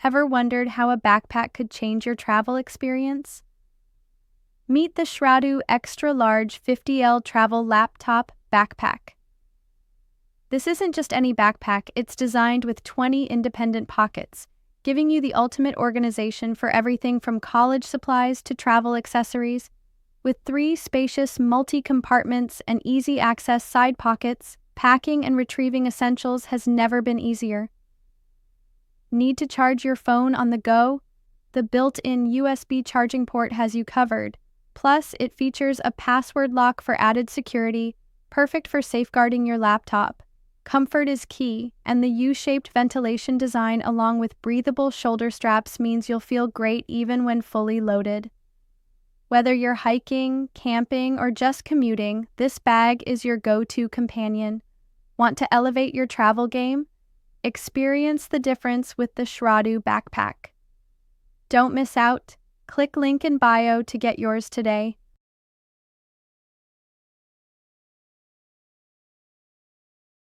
Ever wondered how a backpack could change your travel experience? Meet the Shrradoo Extra Large 50L Travel Laptop Backpack. This isn't just any backpack, it's designed with 20 independent pockets, giving you the ultimate organization for everything from college supplies to travel accessories. With 3 spacious multi-compartments and easy-access side pockets, packing and retrieving essentials has never been easier. Need to charge your phone on the go? The built-in USB charging port has you covered. Plus, it features a password lock for added security, perfect for safeguarding your laptop. Comfort is key, and the U-shaped ventilation design along with breathable shoulder straps means you'll feel great even when fully loaded. Whether you're hiking, camping, or just commuting, this bag is your go-to companion. Want to elevate your travel game? Experience the difference with the Shrradoo backpack. Don't miss out. Click link in bio to get yours today.